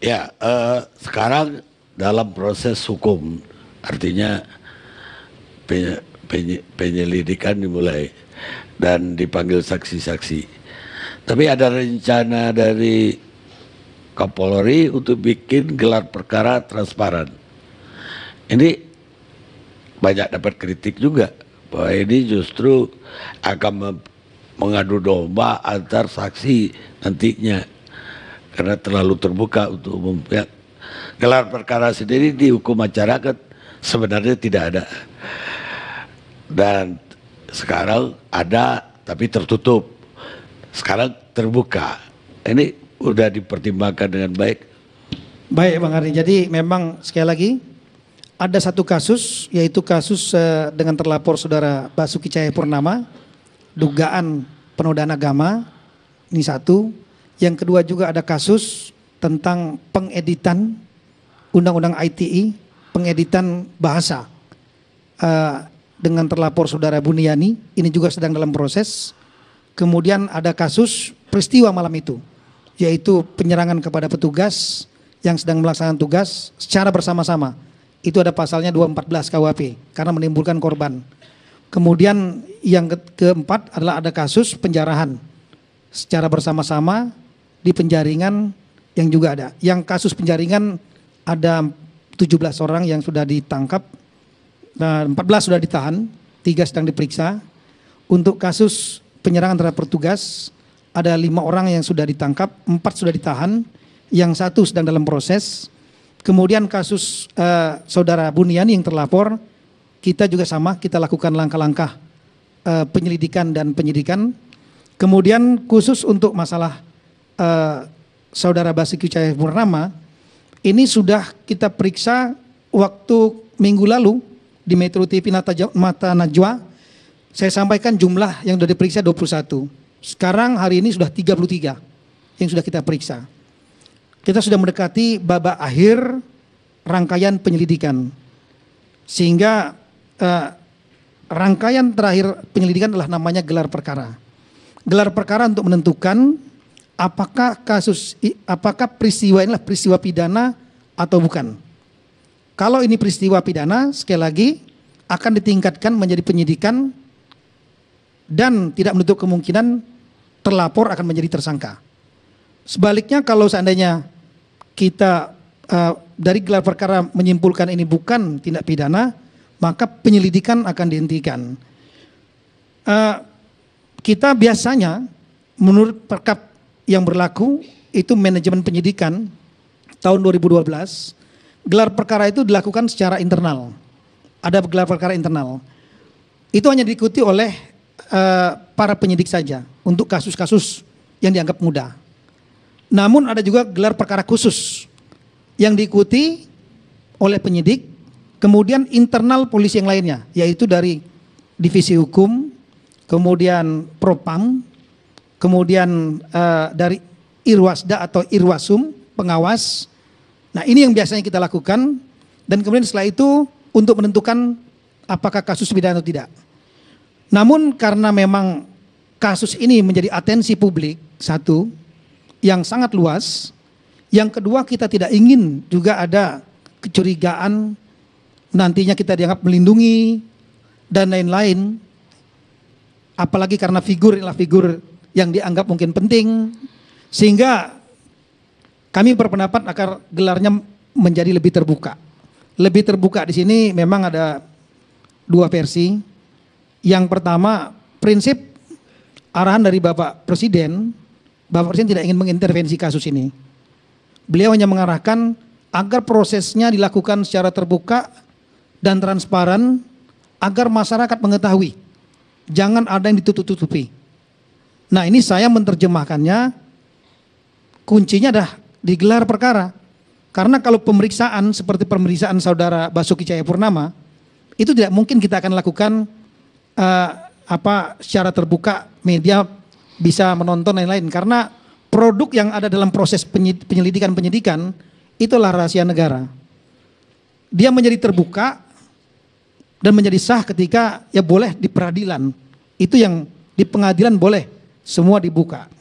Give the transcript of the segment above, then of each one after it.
Ya, sekarang dalam proses hukum, artinya penyelidikan dimulai dan dipanggil saksi-saksi. Tapi ada rencana dari Kapolri untuk bikin gelar perkara transparan. Ini banyak dapat kritik juga bahwa ini justru akan mengadu domba antar saksi nantinya karena terlalu terbuka untuk umum. Ya, gelar perkara sendiri di hukum acara kan sebenarnya tidak ada, dan sekarang ada tapi tertutup. Sekarang terbuka. Ini udah dipertimbangkan dengan baik. Baik Bang Ardi, jadi memang sekali lagi ada satu kasus, yaitu kasus dengan terlapor Saudara Basuki Cahayapurnama, dugaan penodaan agama, ini satu. Yang kedua juga ada kasus tentang pengeditan Undang-Undang ITE, pengeditan bahasa dengan terlapor Saudara Buniani, ini juga sedang dalam proses. Kemudian ada kasus peristiwa malam itu, yaitu penyerangan kepada petugas yang sedang melaksanakan tugas secara bersama-sama. Itu ada pasalnya 214 KUHP karena menimbulkan korban. Kemudian yang keempat adalah ada kasus penjarahan secara bersama-sama di penjaringan yang juga ada. Yang kasus penjaringan ada 17 orang yang sudah ditangkap, dan 14 sudah ditahan, 3 sedang diperiksa. Untuk kasus penyerangan terhadap petugas ada 5 orang yang sudah ditangkap, 4 sudah ditahan, yang 1 sedang dalam proses. Kemudian kasus Saudara Buniani yang terlapor, kita juga sama, kita lakukan langkah-langkah penyelidikan dan penyidikan. Kemudian khusus untuk masalah Saudara Basuki Cahayapurnama, ini sudah kita periksa waktu minggu lalu di Metro TV Mata Najwa. Saya sampaikan jumlah yang sudah diperiksa 21. Sekarang hari ini sudah 33 yang sudah kita periksa. Kita sudah mendekati babak akhir rangkaian penyelidikan. Sehingga rangkaian terakhir penyelidikan adalah namanya gelar perkara. Gelar perkara untuk menentukan apakah peristiwa inilah peristiwa pidana atau bukan. Kalau ini peristiwa pidana, sekali lagi akan ditingkatkan menjadi penyidikan dan tidak menutup kemungkinan terlapor akan menjadi tersangka. Sebaliknya kalau seandainya kita dari gelar perkara menyimpulkan ini bukan tindak pidana, maka penyelidikan akan dihentikan. Kita biasanya menurut perkap yang berlaku itu manajemen penyidikan tahun 2012, gelar perkara itu dilakukan secara internal. Ada gelar perkara internal. Itu hanya diikuti oleh para penyidik saja untuk kasus-kasus yang dianggap mudah. Namun ada juga gelar perkara khusus yang diikuti oleh penyidik, kemudian internal polisi yang lainnya, yaitu dari divisi hukum, kemudian propam, kemudian dari Irwasda atau Irwasum, pengawas. Nah ini yang biasanya kita lakukan, dan kemudian setelah itu untuk menentukan apakah kasus pidana atau tidak. Namun karena memang kasus ini menjadi atensi publik, satu, yang sangat luas. Yang kedua, kita tidak ingin juga ada kecurigaan nantinya kita dianggap melindungi dan lain-lain. Apalagi karena figur adalah figur yang dianggap mungkin penting. Sehingga kami berpendapat agar gelarnya menjadi lebih terbuka. Lebih terbuka di sini memang ada 2 versi. Yang pertama, prinsip arahan dari Bapak Presiden tidak ingin mengintervensi kasus ini. Beliau hanya mengarahkan agar prosesnya dilakukan secara terbuka dan transparan agar masyarakat mengetahui. Jangan ada yang ditutup-tutupi. Nah ini saya menerjemahkannya, kuncinya adalah digelar perkara. Karena kalau pemeriksaan seperti pemeriksaan Saudara Basuki Cahayapurnama, itu tidak mungkin kita akan lakukan secara terbuka, media bisa menonton dan lain-lain, karena produk yang ada dalam proses penyidikan itulah rahasia negara. Dia menjadi terbuka dan menjadi sah ketika ya boleh di peradilan. Itu yang di pengadilan boleh semua dibuka.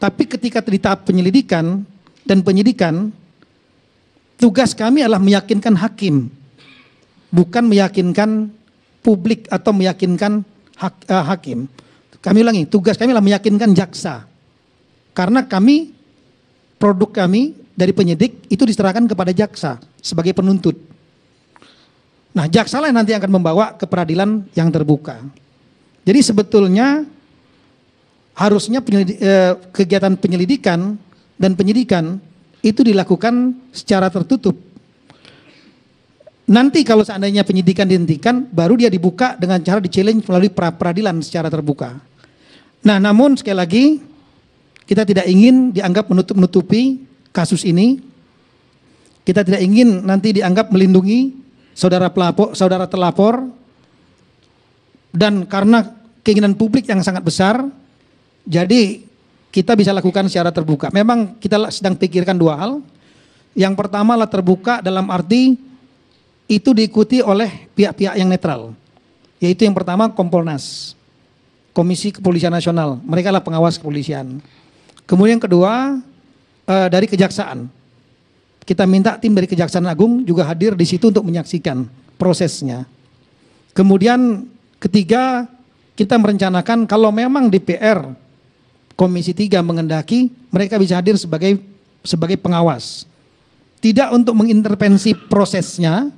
Tapi ketika di tahap penyelidikan dan penyidikan, tugas kami adalah meyakinkan hakim, bukan meyakinkan publik atau meyakinkan hakim. Kami ulangi, tugas kami adalah meyakinkan jaksa. Karena produk kami dari penyidik itu diserahkan kepada jaksa sebagai penuntut. Nah, jaksa lah nanti akan membawa ke peradilan yang terbuka. Jadi sebetulnya harusnya kegiatan penyelidikan dan penyidikan itu dilakukan secara tertutup. Nanti kalau seandainya penyidikan dihentikan, baru dia dibuka dengan cara di-challenge melalui peradilan secara terbuka. Nah, namun sekali lagi, kita tidak ingin dianggap menutup-nutupi kasus ini. Kita tidak ingin nanti dianggap melindungi saudara terlapor. Dan karena keinginan publik yang sangat besar, jadi kita bisa lakukan secara terbuka. Memang kita sedang pikirkan dua hal. Yang pertama adalah terbuka dalam arti itu diikuti oleh pihak-pihak yang netral. Yaitu yang pertama Kompolnas, Komisi Kepolisian Nasional. Mereka adalah pengawas kepolisian. Kemudian yang kedua dari Kejaksaan. Kita minta tim dari Kejaksaan Agung juga hadir di situ untuk menyaksikan prosesnya. Kemudian ketiga, kita merencanakan kalau memang DPR Komisi 3 mengendaki, mereka bisa hadir sebagai pengawas. Tidak untuk mengintervensi prosesnya,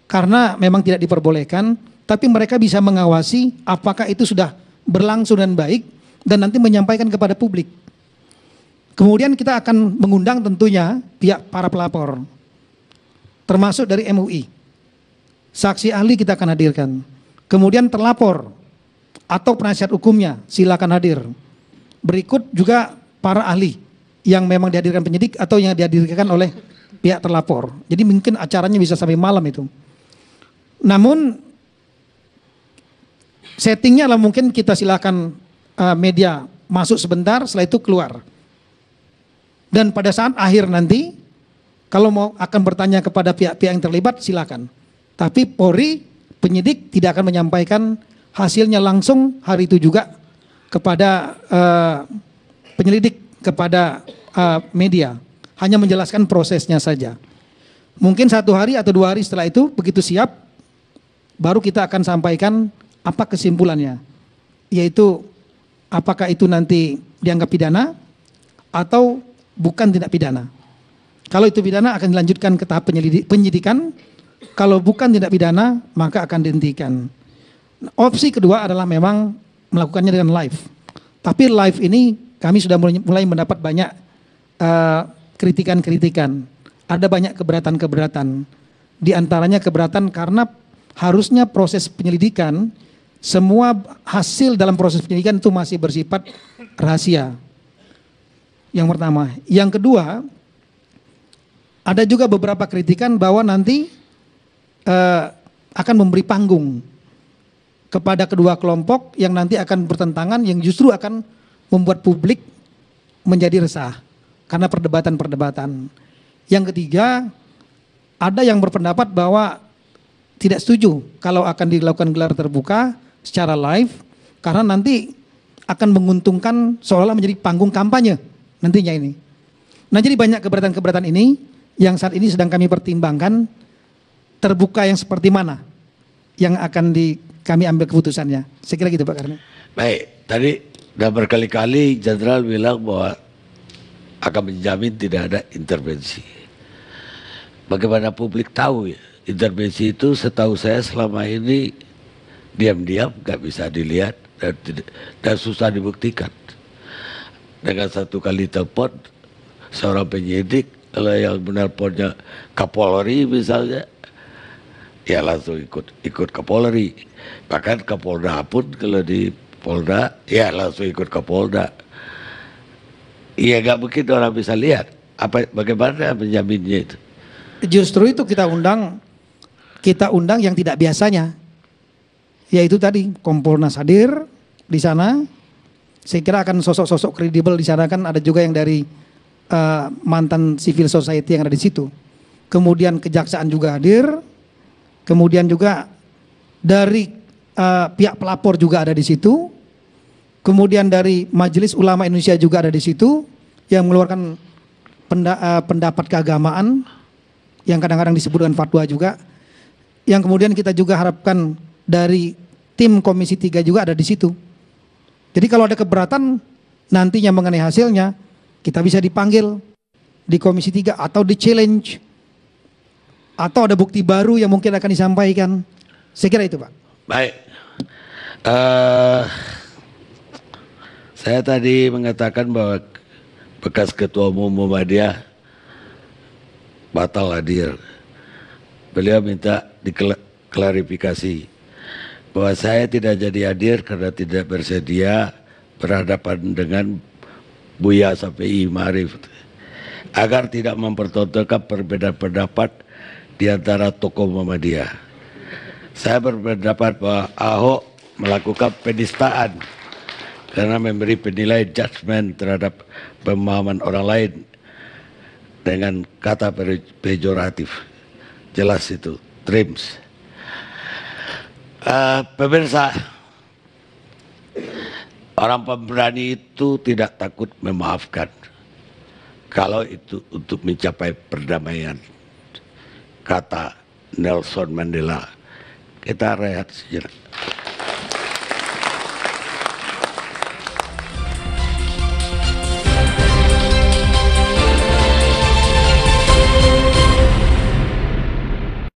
karena memang tidak diperbolehkan, tapi mereka bisa mengawasi apakah itu sudah berlangsung dan baik, dan nanti menyampaikan kepada publik. Kemudian kita akan mengundang tentunya pihak para pelapor, termasuk dari MUI. Saksi ahli kita akan hadirkan. Kemudian terlapor atau penasihat hukumnya silakan hadir. Berikut juga para ahli yang memang dihadirkan penyidik atau yang dihadirkan oleh pihak terlapor. Jadi mungkin acaranya bisa sampai malam itu. Namun settingnya lah mungkin kita silakan media masuk sebentar, setelah itu keluar. Dan pada saat akhir nanti, kalau mau akan bertanya kepada pihak-pihak yang terlibat, silakan. Tapi Polri, penyidik tidak akan menyampaikan hasilnya langsung hari itu juga kepada penyelidik, kepada media. Hanya menjelaskan prosesnya saja. Mungkin 1 hari atau 2 hari setelah itu, begitu siap, baru kita akan sampaikan apa kesimpulannya. Yaitu apakah itu nanti dianggap pidana atau bukan tindak pidana. Kalau itu pidana akan dilanjutkan ke tahap penyidikan. Kalau bukan tindak pidana maka akan dihentikan. Opsi kedua adalah memang melakukannya dengan live. Tapi live ini kami sudah mulai mendapat banyak kritikan-kritikan. Ada banyak keberatan-keberatan. Di antaranya keberatan karena harusnya proses penyelidikan, semua hasil dalam proses penyelidikan itu masih bersifat rahasia. Yang pertama. Yang kedua, ada juga beberapa kritikan bahwa nanti akan memberi panggung kepada kedua kelompok yang nanti akan bertentangan, yang justru akan membuat publik menjadi resah karena perdebatan-perdebatan. Yang ketiga, ada yang berpendapat bahwa tidak setuju kalau akan dilakukan gelar terbuka secara live karena nanti akan menguntungkan seolah-olah menjadi panggung kampanye nantinya ini. Nah, jadi banyak keberatan-keberatan ini yang saat ini sedang kami pertimbangkan terbuka yang seperti mana yang akan kami ambil keputusannya. Saya kira gitu Pak Karno. Baik, tadi sudah berkali-kali Jenderal bilang bahwa akan menjamin tidak ada intervensi. Bagaimana publik tahu ya, intervensi itu setahu saya selama ini diam-diam, nggak bisa dilihat dan susah dibuktikan. Dengan 1 kali telepon seorang penyidik, kalau yang menelponnya Kapolri misalnya, ya langsung ikut Kapolri. Bahkan Kapolda pun kalau di Polda, ya langsung ikut Kapolda. Iya, nggak mungkin orang bisa lihat. Bagaimana menjaminnya itu? Justru itu kita undang yang tidak biasanya, yaitu tadi Kompolnas hadir di sana. Saya kira akan sosok-sosok kredibel di sana, kan ada juga yang dari mantan civil society yang ada di situ. Kemudian Kejaksaan juga hadir. Kemudian juga dari pihak pelapor juga ada di situ. Kemudian dari Majelis Ulama Indonesia juga ada di situ yang mengeluarkan pendapat keagamaan. yang kadang-kadang disebut dengan fatwa juga, yang kemudian kita juga harapkan dari tim Komisi 3 juga ada di situ. Jadi kalau ada keberatan nantinya mengenai hasilnya, kita bisa dipanggil di Komisi 3 atau di challenge, atau ada bukti baru yang mungkin akan disampaikan. Saya kira itu, Pak. Baik. Saya tadi mengatakan bahwa bekas Ketua Umum Muhammadiyah batal hadir. Beliau minta diklarifikasi bahwa saya tidak jadi hadir karena tidak bersedia berhadapan dengan Buya Syafi'i Ma'arif, agar tidak mempertontonkan perbedaan pendapat di antara tokoh Muhammadiyah. Saya berpendapat bahwa Ahok melakukan penistaan karena memberi penilaian judgement terhadap pemahaman orang lain dengan kata pejoratif. Jelas itu, trims. Pemirsa, orang pemberani itu tidak takut memaafkan kalau itu untuk mencapai perdamaian. Kata Nelson Mandela. Kita rehat sejenak.